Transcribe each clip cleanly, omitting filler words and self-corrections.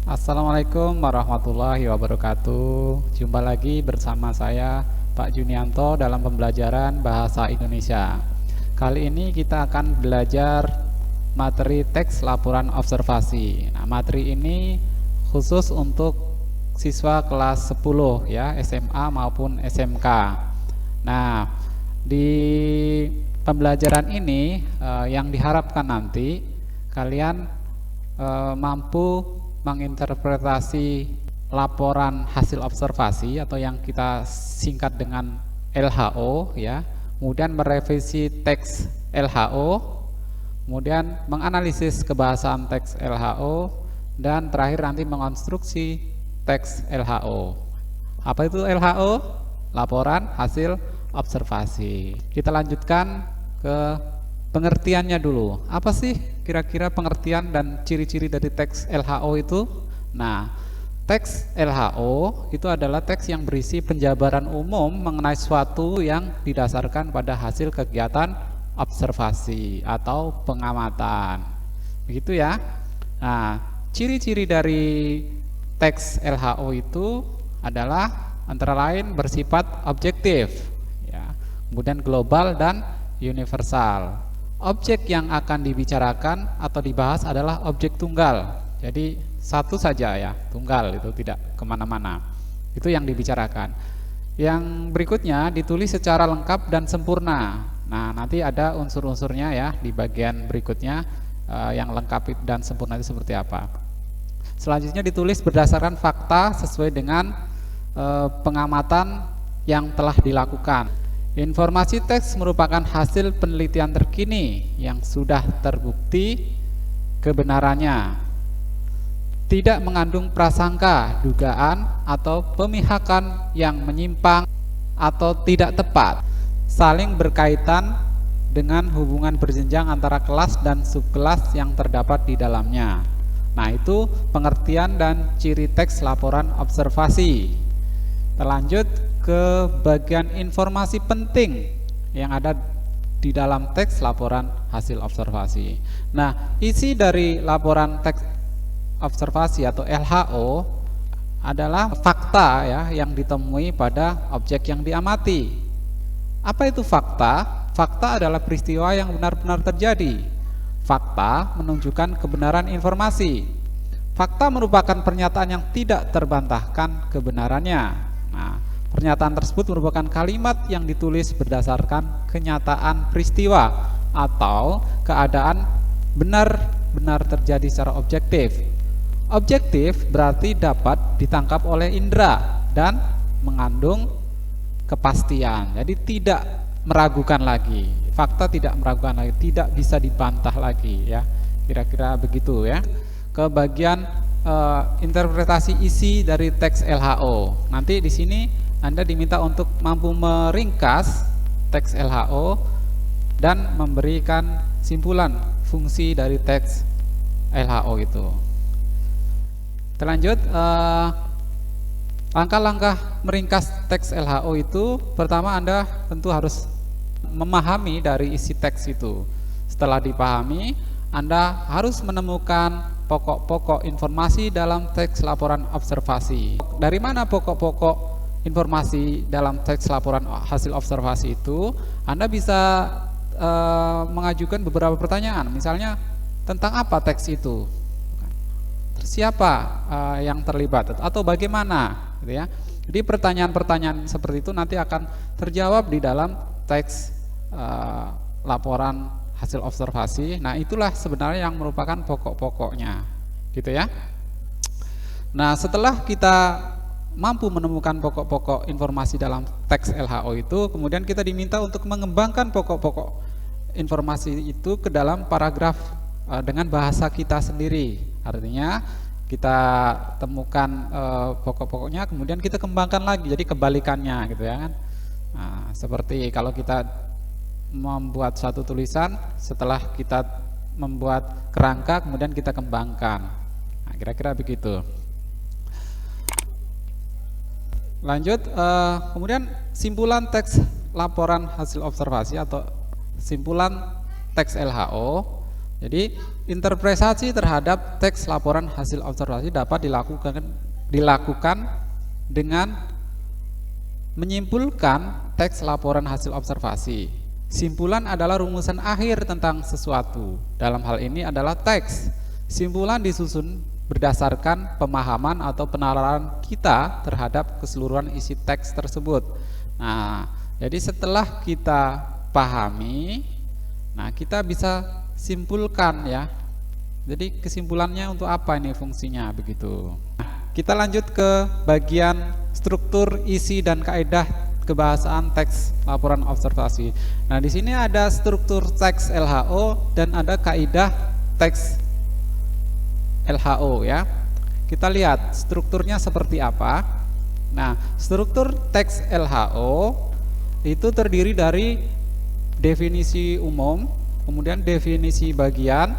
Assalamualaikum warahmatullahi wabarakatuh. Jumpa lagi bersama saya Pak Junianto dalam pembelajaran Bahasa Indonesia. Kali ini kita akan belajar materi teks laporan observasi. Nah, materi ini khusus untuk siswa kelas 10 ya, SMA maupun SMK. Nah, di pembelajaran ini yang diharapkan nanti kalian mampu menginterpretasi laporan hasil observasi atau yang kita singkat dengan LHO ya, kemudian merevisi teks LHO, kemudian menganalisis kebahasaan teks LHO, dan terakhir nanti mengonstruksi teks LHO. Apa itu LHO? Laporan hasil observasi. Kita lanjutkan ke pengertiannya dulu. Apa sih kira-kira pengertian dan ciri-ciri dari teks LHO itu? Nah, teks LHO itu adalah teks yang berisi penjabaran umum mengenai suatu yang didasarkan pada hasil kegiatan observasi atau pengamatan. Begitu ya. Nah, ciri-ciri dari teks LHO itu adalah antara lain bersifat objektif, ya, kemudian global dan universal. Objek yang akan dibicarakan atau dibahas adalah objek tunggal. Jadi satu saja ya, tunggal, itu tidak kemana-mana. Itu yang dibicarakan. Yang berikutnya ditulis secara lengkap dan sempurna. Nah, nanti ada unsur-unsurnya ya di bagian berikutnya, yang lengkap dan sempurna itu seperti apa. Selanjutnya ditulis berdasarkan fakta sesuai dengan pengamatan yang telah dilakukan. Informasi teks merupakan hasil penelitian terkini yang sudah terbukti kebenarannya. Tidak mengandung prasangka, dugaan, atau pemihakan yang menyimpang atau tidak tepat. Saling berkaitan dengan hubungan berjenjang antara kelas dan subkelas yang terdapat di dalamnya. Nah, itu pengertian dan ciri teks laporan observasi. Terlanjut ke bagian informasi penting yang ada di dalam teks laporan hasil observasi. Nah, isi dari laporan teks observasi atau LHO adalah fakta ya yang ditemui pada objek yang diamati. Apa itu fakta? Fakta adalah peristiwa yang benar-benar terjadi. Fakta menunjukkan kebenaran informasi. Fakta merupakan pernyataan yang tidak terbantahkan kebenarannya. Nah, pernyataan tersebut merupakan kalimat yang ditulis berdasarkan kenyataan peristiwa atau keadaan benar-benar terjadi secara objektif. Objektif berarti dapat ditangkap oleh indera dan mengandung kepastian. Jadi tidak meragukan lagi. Fakta tidak meragukan lagi, tidak bisa dibantah lagi ya. Kira-kira begitu ya. Ke bagian interpretasi isi dari teks LHO. Nanti di sini Anda diminta untuk mampu meringkas teks LHO dan memberikan simpulan fungsi dari teks LHO itu. Terlanjut, langkah-langkah meringkas teks LHO itu, pertama Anda tentu harus memahami dari isi teks itu. Setelah dipahami, Anda harus menemukan pokok-pokok informasi dalam teks laporan observasi. Dari mana pokok-pokok informasi dalam teks laporan hasil observasi itu? Anda bisa mengajukan beberapa pertanyaan, misalnya tentang apa teks itu, siapa yang terlibat, atau bagaimana, gitu ya. Jadi pertanyaan-pertanyaan seperti itu nanti akan terjawab di dalam teks laporan hasil observasi. Nah, itulah sebenarnya yang merupakan pokok-pokoknya, gitu ya. Nah, setelah kita mampu menemukan pokok-pokok informasi dalam teks LHO itu, kemudian kita diminta untuk mengembangkan pokok-pokok informasi itu ke dalam paragraf dengan bahasa kita sendiri. Artinya kita temukan pokok-pokoknya, kemudian kita kembangkan lagi, jadi kebalikannya, gitu ya kan. Nah, seperti kalau kita membuat satu tulisan, setelah kita membuat kerangka, kemudian kita kembangkan. Nah, kira-kira begitu. Lanjut, kemudian simpulan teks laporan hasil observasi atau simpulan teks LHO Jadi interpretasi terhadap teks laporan hasil observasi dapat dilakukan dengan menyimpulkan teks laporan hasil observasi. Simpulan adalah rumusan akhir tentang sesuatu. Dalam hal ini adalah teks. Simpulan disusun berdasarkan pemahaman atau penalaran kita terhadap keseluruhan isi teks tersebut. Nah, jadi setelah kita pahami, nah kita bisa simpulkan ya. Jadi kesimpulannya untuk apa ini fungsinya begitu. Nah, kita lanjut ke bagian struktur, isi dan kaidah kebahasaan teks laporan observasi. Nah, di sini ada struktur teks LHO dan ada kaidah teks LHO ya. Kita lihat strukturnya seperti apa. Nah, struktur teks LHO itu terdiri dari definisi umum, kemudian definisi bagian,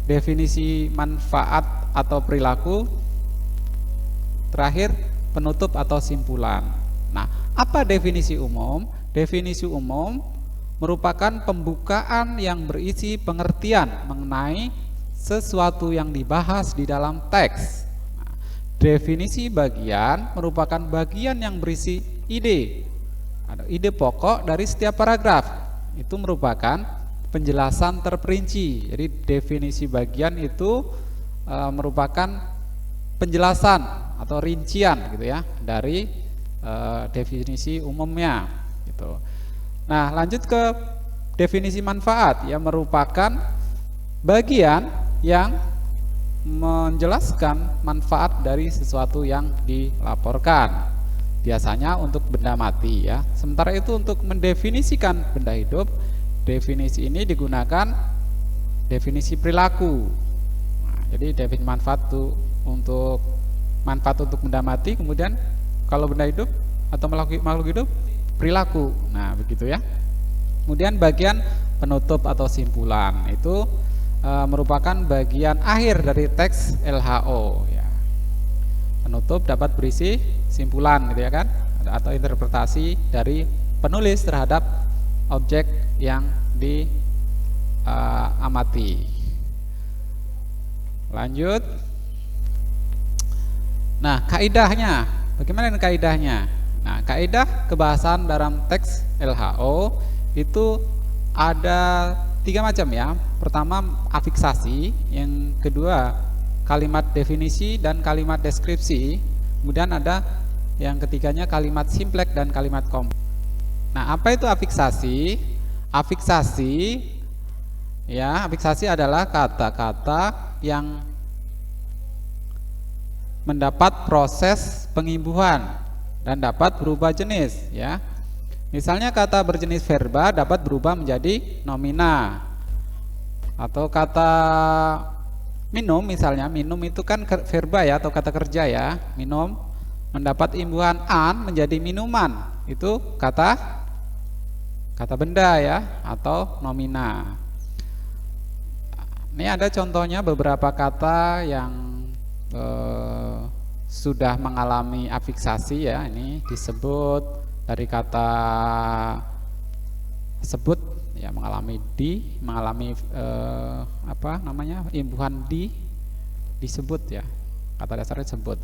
definisi manfaat atau perilaku, terakhir penutup atau simpulan. Nah, apa definisi umum? Definisi umum merupakan pembukaan yang berisi pengertian mengenai sesuatu yang dibahas di dalam teks. Nah, definisi bagian merupakan bagian yang berisi ide, ada ide pokok dari setiap paragraf. Itu merupakan penjelasan terperinci. Jadi definisi bagian itu merupakan penjelasan atau rincian gitu ya dari definisi umumnya gitu. Nah, lanjut ke definisi manfaat, yang merupakan bagian yang menjelaskan manfaat dari sesuatu yang dilaporkan, biasanya untuk benda mati ya. Sementara itu untuk mendefinisikan benda hidup, definisi ini digunakan definisi perilaku. Nah, jadi definisi manfaat itu untuk manfaat untuk benda mati, kemudian kalau benda hidup atau makhluk hidup, perilaku. Nah, begitu ya. Kemudian bagian penutup atau simpulan itu merupakan bagian akhir dari teks LHO ya. Penutup dapat berisi simpulan gitu ya kan, atau interpretasi dari penulis terhadap objek yang diamati. Lanjut. Nah, kaidahnya, bagaimana dengan kaidahnya? Nah, kaidah kebahasan dalam teks LHO itu ada 3 macam ya. Pertama afiksasi, yang kedua kalimat definisi dan kalimat deskripsi, kemudian ada yang ketiganya kalimat simpleks dan kalimat kompleks. Nah, apa itu afiksasi? Afiksasi ya, afiksasi adalah kata-kata yang mendapat proses pengimbuhan dan dapat berubah jenis ya. Misalnya kata berjenis verba dapat berubah menjadi nomina. Atau kata minum, misalnya minum itu kan verba ya, atau kata kerja ya. Minum mendapat imbuhan an menjadi minuman. Itu kata benda ya, atau nomina. Ini ada contohnya beberapa kata yang sudah mengalami afiksasi ya. Ini disebut dari kata sebut ya, mengalami imbuhan disebut ya, kata dasarnya sebut.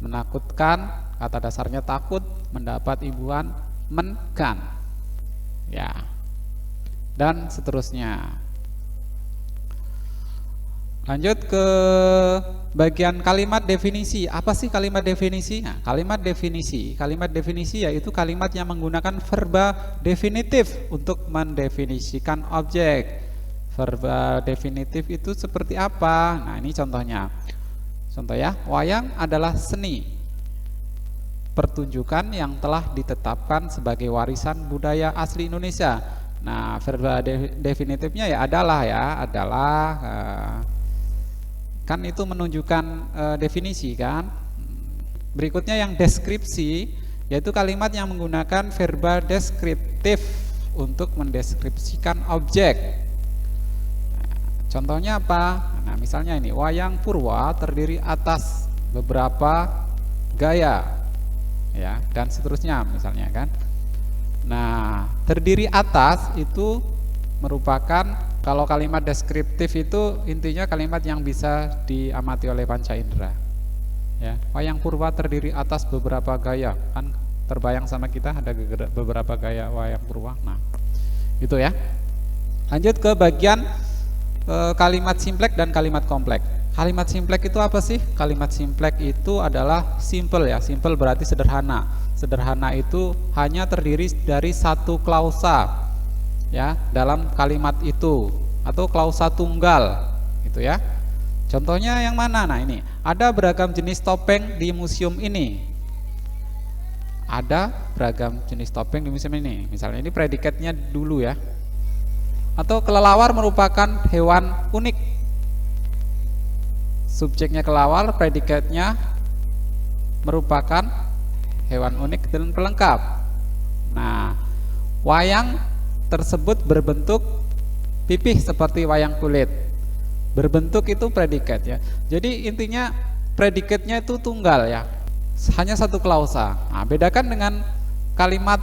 Menakutkan, kata dasarnya takut, mendapat imbuhan menkan ya, dan seterusnya. Lanjut ke bagian kalimat definisi. Apa sih kalimat definisi? Nah, kalimat definisi yaitu kalimat yang menggunakan verba definitif untuk mendefinisikan objek. Verba definitif itu seperti apa? Nah, ini contohnya. Contoh ya, wayang adalah seni pertunjukan yang telah ditetapkan sebagai warisan budaya asli Indonesia. Nah, verba definitifnya ya adalah kan itu menunjukkan definisi kan. Berikutnya yang deskripsi, yaitu kalimat yang menggunakan verba deskriptif untuk mendeskripsikan objek. Nah, contohnya apa? Nah, misalnya ini, wayang purwa terdiri atas beberapa gaya ya, dan seterusnya misalnya kan. Nah, terdiri atas itu merupakan Kalau kalimat deskriptif itu intinya kalimat yang bisa diamati oleh panca indera. Ya, wayang purba terdiri atas beberapa gaya, kan terbayang sama kita ada beberapa gaya wayang purba. Nah, itu ya. Lanjut ke bagian kalimat simplek dan kalimat kompleks. Kalimat simplek itu apa sih? Kalimat simplek itu adalah simple ya. Simple berarti sederhana. Sederhana itu hanya terdiri dari satu klausa ya dalam kalimat itu, atau klausa tunggal gitu ya. Contohnya yang mana? Nah, ini ada beragam jenis topeng di museum ini. Ada beragam jenis topeng di museum ini. Misalnya ini predikatnya dulu ya. Atau kelelawar merupakan hewan unik. Subjeknya kelelawar, predikatnya merupakan hewan unik dan pelengkap. Nah, wayang tersebut berbentuk pipih seperti wayang kulit. Berbentuk itu predikat ya. Jadi intinya predikatnya itu tunggal ya. Hanya satu klausa. Nah, bedakan dengan kalimat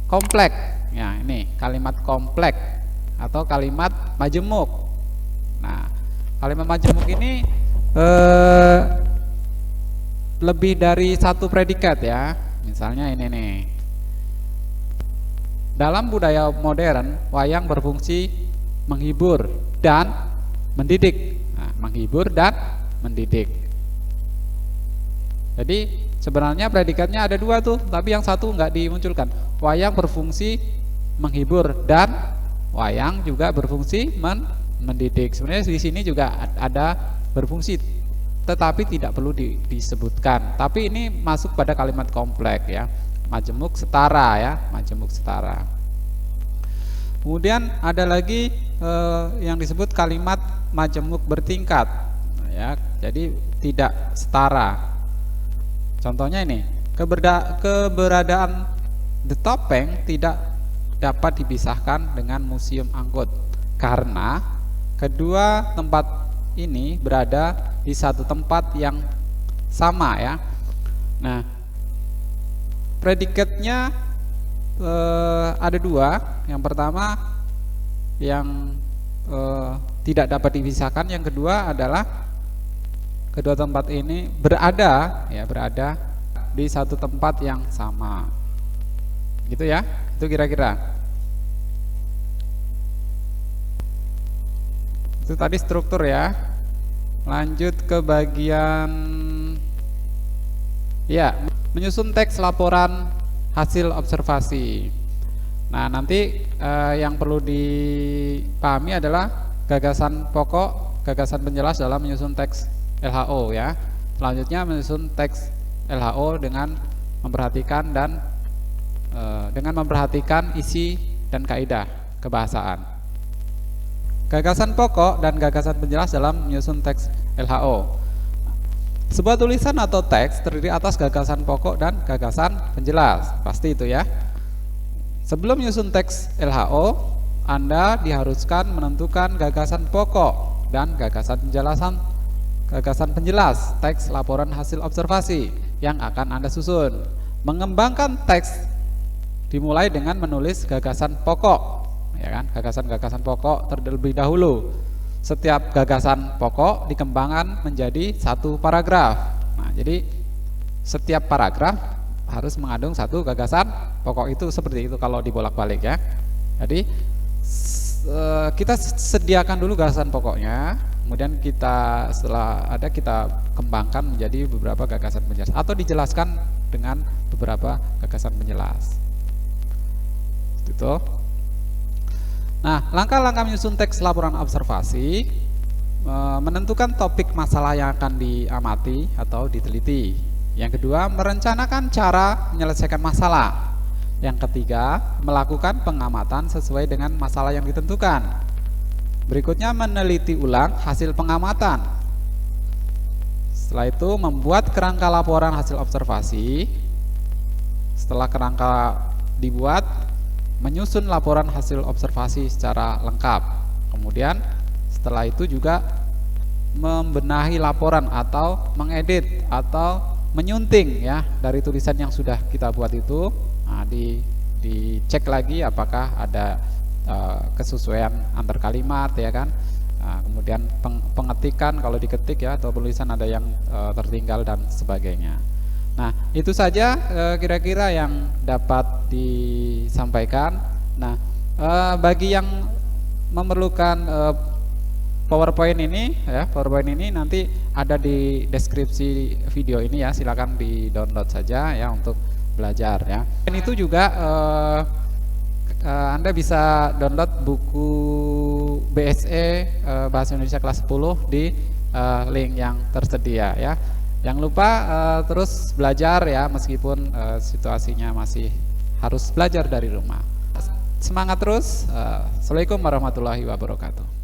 kompleks. Ya, ini kalimat kompleks atau kalimat majemuk. Nah, kalimat majemuk ini lebih dari satu predikat ya. Misalnya ini nih. Dalam budaya modern, wayang berfungsi menghibur dan mendidik. Nah, menghibur dan mendidik. Jadi sebenarnya predikatnya ada dua tuh, tapi yang satu nggak dimunculkan. Wayang berfungsi menghibur dan wayang juga berfungsi mendidik. Sebenarnya di sini juga ada berfungsi, tetapi tidak perlu disebutkan. Tapi ini masuk pada kalimat kompleks ya. Majemuk setara ya, majemuk setara. Kemudian ada lagi yang disebut kalimat majemuk bertingkat ya, jadi tidak setara. Contohnya ini, keberadaan The Topeng tidak dapat dipisahkan dengan Museum Angkut karena kedua tempat ini berada di satu tempat yang sama ya. Nah, predikatnya ada dua. Yang pertama yang tidak dapat dipisahkan, yang kedua adalah kedua tempat ini berada di satu tempat yang sama. Gitu ya. Itu kira-kira. Itu tadi struktur ya. Lanjut ke bagian ya, menyusun teks laporan hasil observasi. Nah, nanti yang perlu dipahami adalah gagasan pokok, gagasan penjelas dalam menyusun teks LHO ya. Selanjutnya menyusun teks LHO dengan memperhatikan isi dan kaidah kebahasaan. Gagasan pokok dan gagasan penjelas dalam menyusun teks LHO. Sebuah tulisan atau teks terdiri atas gagasan pokok dan gagasan penjelas. Pasti itu ya. Sebelum menyusun teks LHO, Anda diharuskan menentukan gagasan pokok dan gagasan penjelas teks laporan hasil observasi yang akan Anda susun. Mengembangkan teks dimulai dengan menulis gagasan pokok, ya kan? Gagasan-gagasan pokok terlebih dahulu. Setiap gagasan pokok dikembangkan menjadi satu paragraf. Nah, jadi setiap paragraf harus mengandung satu gagasan pokok. Itu seperti itu kalau dibolak-balik ya. Jadi kita sediakan dulu gagasan pokoknya, kemudian setelah ada kita kembangkan menjadi beberapa gagasan penjelas atau dijelaskan dengan beberapa gagasan penjelas. Itu. Nah, langkah-langkah menyusun teks laporan observasi, menentukan topik masalah yang akan diamati atau diteliti. Yang kedua, merencanakan cara menyelesaikan masalah. Yang ketiga, melakukan pengamatan sesuai dengan masalah yang ditentukan. Berikutnya, meneliti ulang hasil pengamatan. Setelah itu, membuat kerangka laporan hasil observasi. Setelah kerangka dibuat, menyusun laporan hasil observasi secara lengkap. Kemudian setelah itu juga membenahi laporan atau mengedit atau menyunting ya dari tulisan yang sudah kita buat itu. Nah, dicek lagi apakah ada kesesuaian antar kalimat ya kan. Kemudian pengetikan kalau diketik ya, atau tulisan ada yang tertinggal dan sebagainya. Nah, itu saja kira-kira yang dapat disampaikan. Nah, bagi yang memerlukan PowerPoint ini ya, PowerPoint ini nanti ada di deskripsi video ini ya, silakan di-download saja ya untuk belajar ya. Dan itu juga Anda bisa download buku BSE Bahasa Indonesia kelas 10 di link yang tersedia ya. Jangan lupa terus belajar ya, meskipun situasinya masih harus belajar dari rumah. Semangat terus. Assalamualaikum warahmatullahi wabarakatuh.